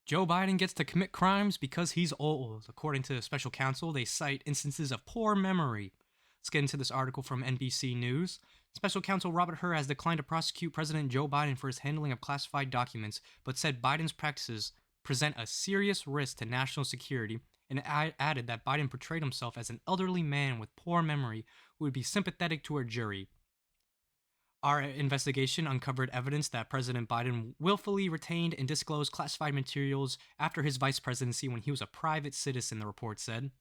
Joe Biden gets to commit crimes because he's old. According to special counsel, they cite instances of poor memory. Let's get into this article from NBC News. Special counsel Robert Hur has declined to prosecute President Joe Biden for his handling of classified documents, but said Biden's practices present a serious risk to national security and added that Biden portrayed himself as an elderly man with poor memory who would be sympathetic to a jury. Our investigation uncovered evidence that President Biden willfully retained and disclosed classified materials after his vice presidency when he was a private citizen, the report said.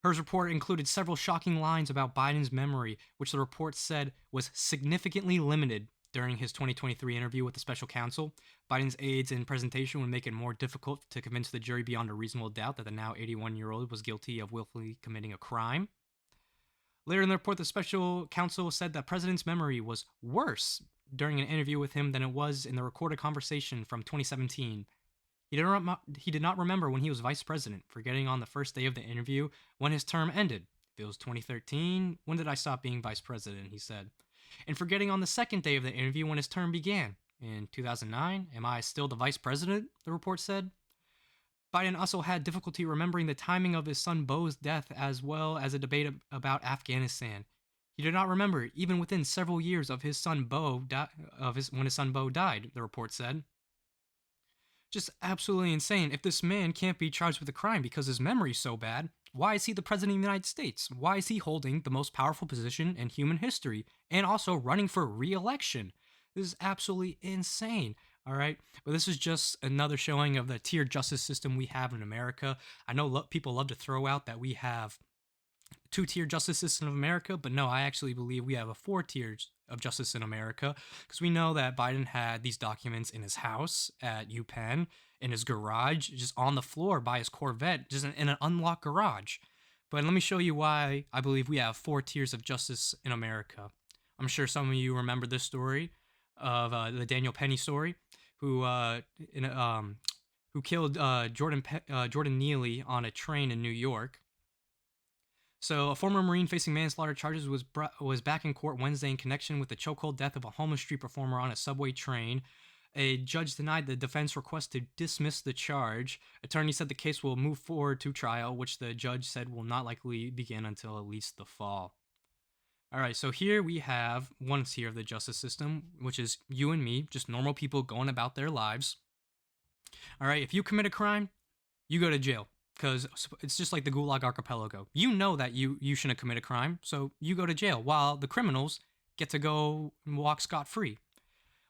Her's report included several shocking lines about Biden's memory, which the report said was significantly limited during his 2023 interview with the special counsel. Biden's aides in presentation would make it more difficult to convince the jury beyond a reasonable doubt that the now 81-year-old was guilty of willfully committing a crime. Later in the report, the special counsel said that President's memory was worse during an interview with him than it was in the recorded conversation from 2017. He did not remember when he was vice president, forgetting on the first day of the interview when his term ended. If it was 2013, when did I stop being vice president, he said. And forgetting on the second day of the interview when his term began. In 2009, am I still the vice president, the report said. Biden also had difficulty remembering the timing of his son Beau's death as well as a debate about Afghanistan. He did not remember even within several years of his son Beau when his son Beau died, the report said. Just absolutely insane. If this man can't be charged with a crime because his memory's so bad, why is he the president of the United States? Why is he holding the most powerful position in human history and also running for re-election? This is absolutely insane. All right, but this is just another showing of the tiered justice system we have in America. I know people love to throw out that we have two-tier justice system of America, but no, I actually believe we have a 4 tiers of justice in America, because we know that Biden had these documents in his house at UPenn, in his garage, just on the floor by his Corvette, just in an unlocked garage. But let me show you why I believe we have 4 tiers of justice in America. I'm sure some of you remember this story of the Daniel Penny story, who killed Jordan Neely on a train in New York. So, a former Marine facing manslaughter charges was back in court Wednesday in connection with the chokehold death of a homeless street performer on a subway train. A judge denied the defense request to dismiss the charge. Attorney said the case will move forward to trial, which the judge said will not likely begin until at least the fall. All right, so here we have one tier of the justice system, which is you and me, just normal people going about their lives. All right, if you commit a crime, you go to jail, because it's just like the Gulag Archipelago. You know that you shouldn't commit a crime, so you go to jail, while the criminals get to go and walk scot-free.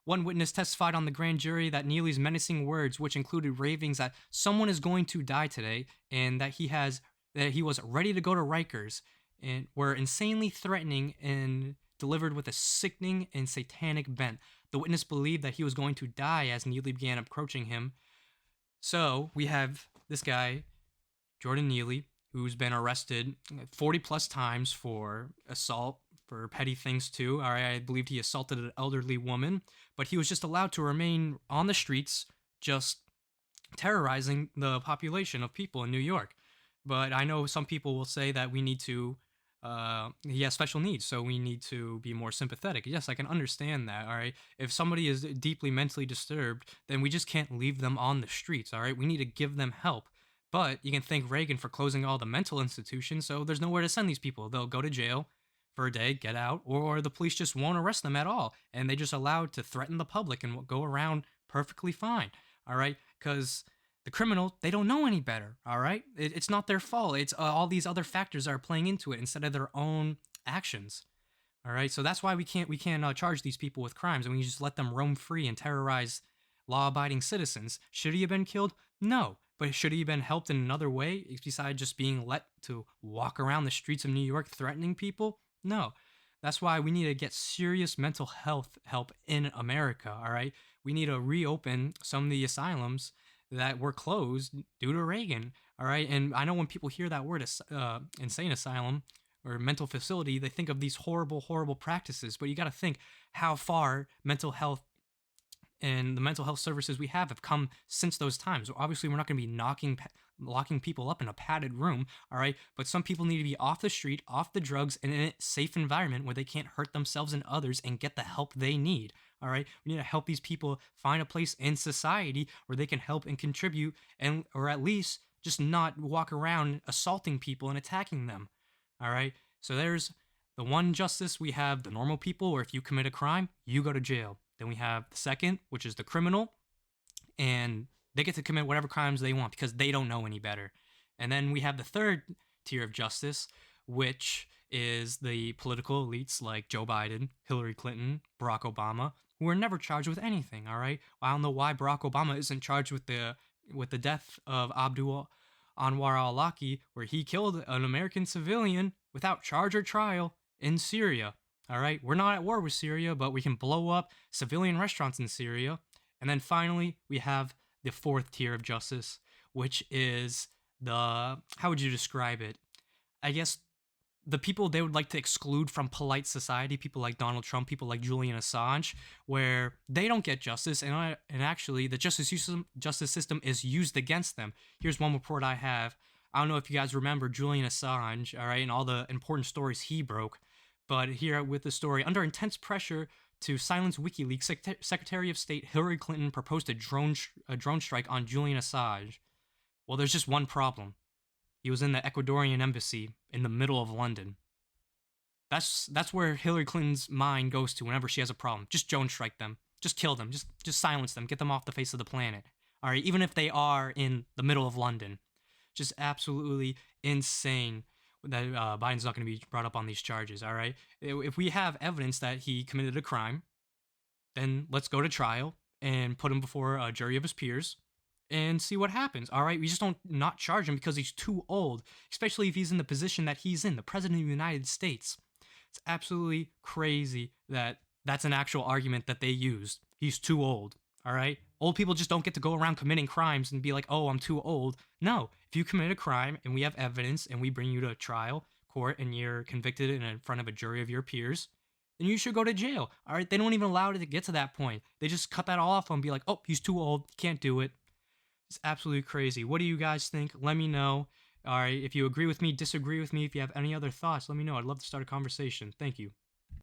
One witness testified on the grand jury that Neely's menacing words, which included ravings that someone is going to die today and that he was ready to go to Rikers, and were insanely threatening and delivered with a sickening and satanic bent. The witness believed that he was going to die as Neely began approaching him. So we have this guy, Jordan Neely, who's been arrested 40 plus times for assault, for petty things too. All right, I believed he assaulted an elderly woman, but he was just allowed to remain on the streets, just terrorizing the population of people in New York. But I know some people will say that we need to he has special needs, so we need to be more sympathetic. Yes, I can understand that, all right? If somebody is deeply mentally disturbed, then we just can't leave them on the streets, all right? We need to give them help. But you can thank Reagan for closing all the mental institutions, so there's nowhere to send these people. They'll go to jail for a day, get out, or the police just won't arrest them at all, and they just allowed to threaten the public and go around perfectly fine, all right? Because the criminal, they don't know any better, all right? It's not their fault. It's all these other factors that are playing into it instead of their own actions, all right? So that's why we can't charge these people with crimes, and we just let them roam free and terrorize law-abiding citizens. Should he have been killed? No. But should he have been helped in another way besides just being let to walk around the streets of New York threatening people? No. That's why we need to get serious mental health help in America, all right? We need to reopen some of the asylums that were closed due to Reagan, all right? And I know when people hear that word, insane asylum or mental facility, they think of these horrible, horrible practices. But you got to think how far mental health and the mental health services we have come since those times. Obviously, we're not going to be locking people up in a padded room, all right? But some people need to be off the street, off the drugs, and in a safe environment where they can't hurt themselves and others and get the help they need, All right, we need to help these people find a place in society where they can help and contribute, and or at least just not walk around assaulting people and attacking them. All right, so there's the one justice. We have the normal people, where if you commit a crime, you go to jail. Then we have the second, which is the criminal, and they get to commit whatever crimes they want because they don't know any better. And then we have the third tier of justice, which is the political elites like Joe Biden, Hillary Clinton, Barack Obama, who were never charged with anything. All right, well, I don't know why Barack Obama isn't charged with the death of Abdul Anwar al-Awlaki, where he killed an American civilian without charge or trial in Syria. All right, we're not at war with Syria, but we can blow up civilian restaurants in Syria. And then finally, we have the fourth tier of justice, which is how would you describe it? I guess the people they would like to exclude from polite society, people like Donald Trump, people like Julian Assange, where they don't get justice, and actually the justice system is used against them. Here's one report I have. I don't know if you guys remember Julian Assange, all right, and all the important stories he broke, but here with the story, under intense pressure to silence WikiLeaks, Secretary of State Hillary Clinton proposed a drone strike on Julian Assange. Well, there's just one problem. He was in the Ecuadorian embassy in the middle of London. That's where Hillary Clinton's mind goes to whenever she has a problem. Just drone strike them. Just kill them. Just silence them. Get them off the face of the planet. All right, even if they are in the middle of London. Just absolutely insane that Biden's not going to be brought up on these charges. All right, if we have evidence that he committed a crime, then let's go to trial and put him before a jury of his peers and see what happens. All right, we just don't not charge him because he's too old, especially if he's in the position that he's in, the president of the United States. It's absolutely crazy that that's an actual argument that they used. He's too old. All right, old people just don't get to go around committing crimes and be like, oh, I'm too old. No, if you commit a crime and we have evidence and we bring you to a trial court and you're convicted in front of a jury of your peers, then you should go to jail. All right, they don't even allow it to get to that point. They just cut that all off and be like, oh, he's too old, can't do it. It's absolutely crazy. What do you guys think? Let me know. All right, if you agree with me, disagree with me, if you have any other thoughts, let me know. I'd love to start a conversation. Thank you.